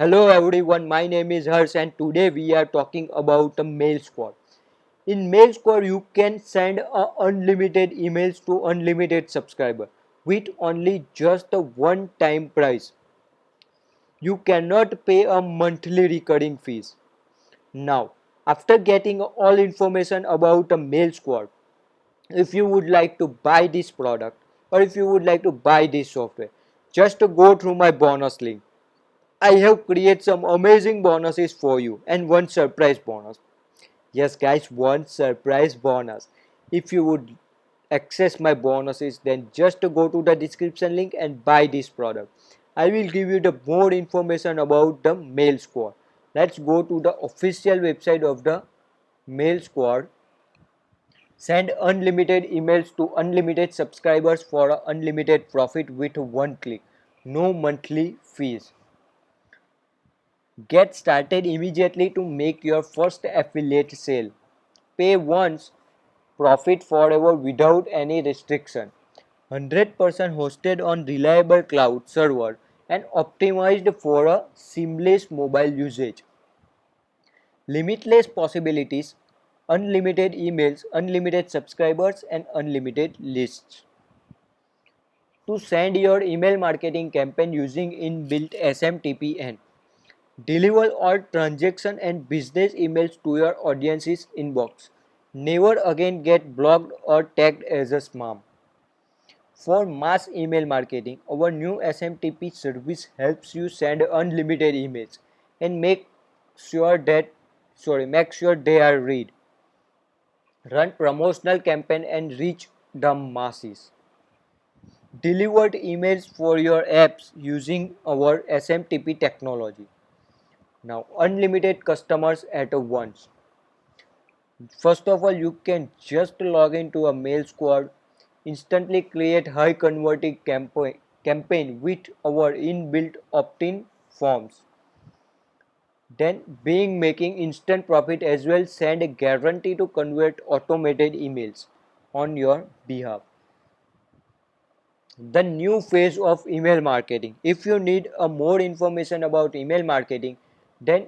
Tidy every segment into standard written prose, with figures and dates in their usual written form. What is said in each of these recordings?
Hello everyone, my name is Harsh and today we are talking about the mail squad. In mail squad you can send unlimited emails to unlimited subscriber with only just a one time price. You cannot pay a monthly recurring fees. Now, after getting all information about the mail squad, if you would like to buy this product or if you would like to buy this software, just go through my bonus link. I have created some amazing bonuses for you and one surprise bonus. Yes, guys, one surprise bonus. If you would access my bonuses, then just go to the description link and buy this product. I will give you the more information about the Mail Squad. Let's go to the official website of the Mail Squad. Send unlimited emails to unlimited subscribers for a unlimited profit with one click. No monthly fees. Get started immediately to make your first affiliate sale. Pay once, profit forever without any restriction. 100% hosted on reliable cloud server and optimized for a seamless mobile usage. Limitless possibilities, unlimited emails, unlimited subscribers and unlimited lists. To send your email marketing campaign using inbuilt SMTP and deliver all transaction and business emails to your audience's inbox. Never again get blocked or tagged as a spam. For mass email marketing, our new SMTP service helps you send unlimited emails and sure that make sure they are read. Run promotional campaign and reach the masses. Delivered emails for your apps using our SMTP technology. Now unlimited customers at once. First of all, you can just log into a mail squad, instantly create high converting campaign with our inbuilt opt-in forms. Then being making instant profit as well, send a guarantee to convert automated emails on your behalf. The new phase of email marketing. If you need a more information about email marketing, then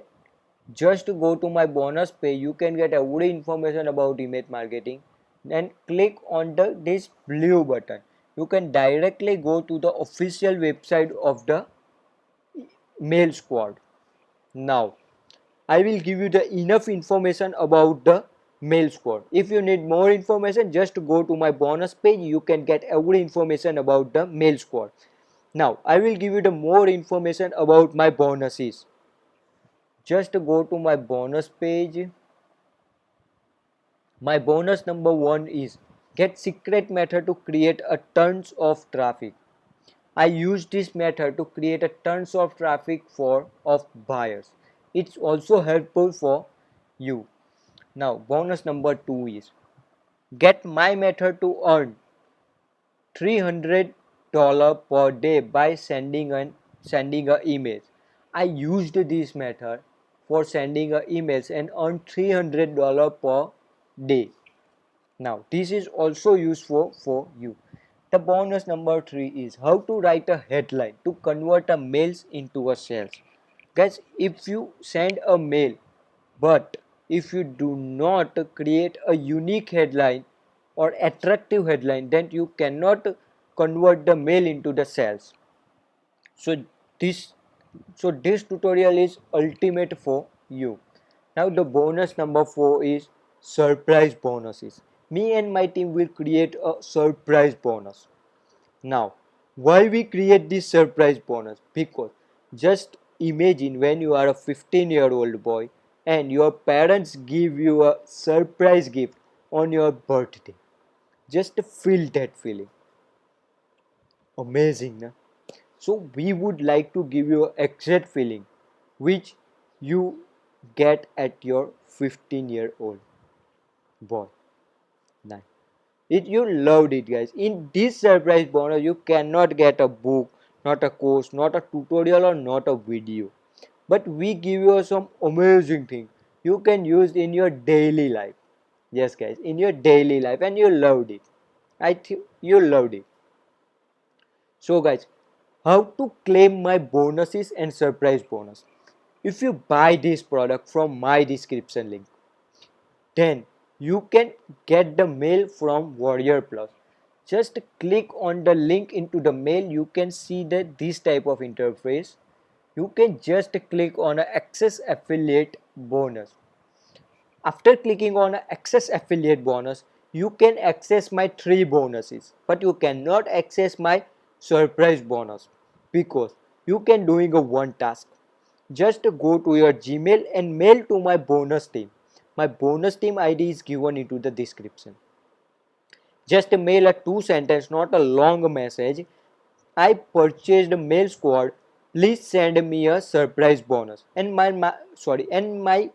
just go to my bonus page. You can get every information about email marketing and click on this blue button. You can directly go to the official website of the mail squad. Now I will give you the enough information about the mail squad. If you need more information, just go to my bonus page. You can get every information about the mail squad. Now I will give you the more information about my bonuses. Just go to my bonus page. My bonus number one is get secret method to create a tons of traffic. I use this method to create a tons of traffic for of buyers. It's also helpful for you. Now bonus number two is get my method to earn $300 per day by sending a email. I used this method for sending a emails and earned $300 per day. Now this is also useful for you. The bonus number three is how to write a headline to convert a mails into a sales. Guys, if you send a mail but if you do not create a unique headline or attractive headline, then you cannot convert the mail into the sales. So this this tutorial is ultimate for you. Now the bonus number 4 is surprise bonuses. Me and my team will create a surprise bonus. Now why we create this surprise bonus? Because just imagine when you are a 15-year-old boy and your parents give you a surprise gift on your birthday. Just feel that feeling. Amazing, na? So we would like to give you an exact feeling which you get at your 15-year-old boy. Nice. You loved it, guys. In this surprise bonus, you cannot get a book, not a course, not a tutorial, or not a video. But we give you some amazing thing you can use in your daily life. Yes, guys, in your daily life, and you loved it. I think you loved it. So, guys, how to claim my bonuses and surprise bonus? If you buy this product from my description link, then you can get the mail from Warrior Plus. Just click on the link into the mail. You can see that this type of interface. You can just click on a access affiliate bonus. After clicking on access affiliate bonus, you can access my 3 bonuses, but you cannot access my surprise bonus because you can doing a one task. Just go to your Gmail and mail to my bonus team. My bonus team ID is given into the description. Just mail a 2 sentence, not a long message. I purchased Mail Squad. Please send me a surprise bonus, and my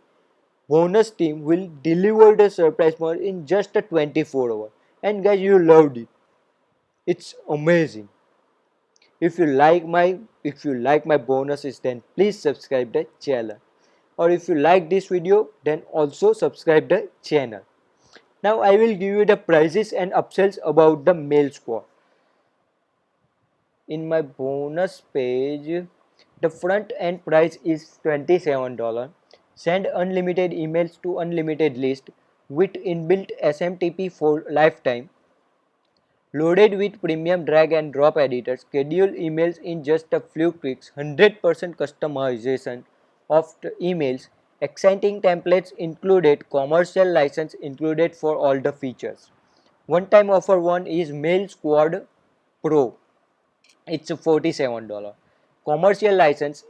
bonus team will deliver the surprise bonus in just a 24 hours. And guys, you loved it. It's amazing. If you like my bonuses, then please subscribe the channel. Or if you like this video, then also subscribe the channel. Now I will give you the prices and upsells about the Mail Squad. In my bonus page, the front end price is $27. Send unlimited emails to unlimited list with inbuilt SMTP for lifetime. Loaded with premium drag and drop editor, schedule emails in just a few clicks, 100% customization of the emails, exciting templates included, commercial license included for all the features. One time offer one is Mail Squad Pro. It's $47. Commercial license,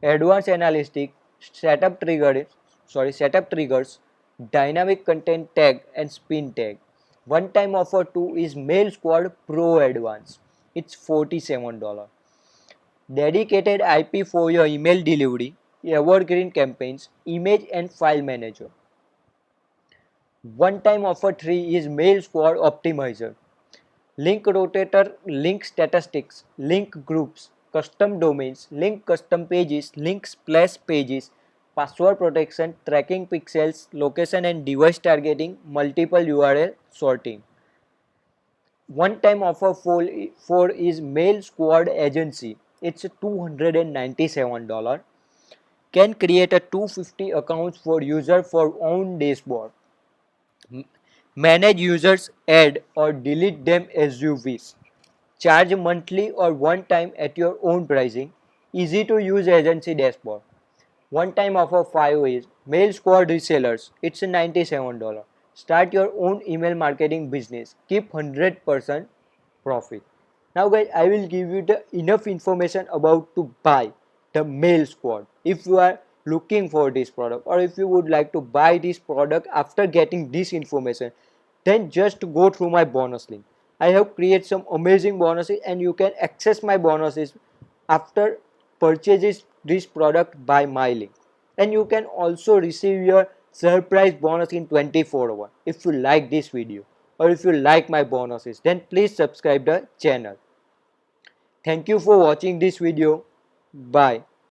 advanced analytic, setup triggers, dynamic content tag and spin tag. One time offer 2 is Mail Squad Pro Advance. It's $47. Dedicated IP for your email delivery, evergreen campaigns, image and file manager. One time offer 3 is Mail Squad Optimizer. Link rotator, link statistics, link groups, custom domains, link custom pages, link splash pages, password protection, tracking pixels, location and device targeting, multiple URL sorting. One time offer 4 is Mail Squad Agency. It's $297. Can create a 250 accounts for user for own dashboard. Manage users, add or delete them as you wish. Charge monthly or one time at your own pricing. Easy to use agency dashboard. One time offer 5 is Mail Squad Resellers. It's $97. Start your own email marketing business. Keep 100% profit. Now guys, I will give you the enough information about to buy the Mail Squad. If you are looking for this product or if you would like to buy this product after getting this information, then just go through my bonus link. I have created some amazing bonuses and you can access my bonuses after purchases this product by my link. And you can also receive your surprise bonus in 24 hours. If you like this video or if you like my bonuses, then please subscribe the channel. Thank you for watching this video. Bye.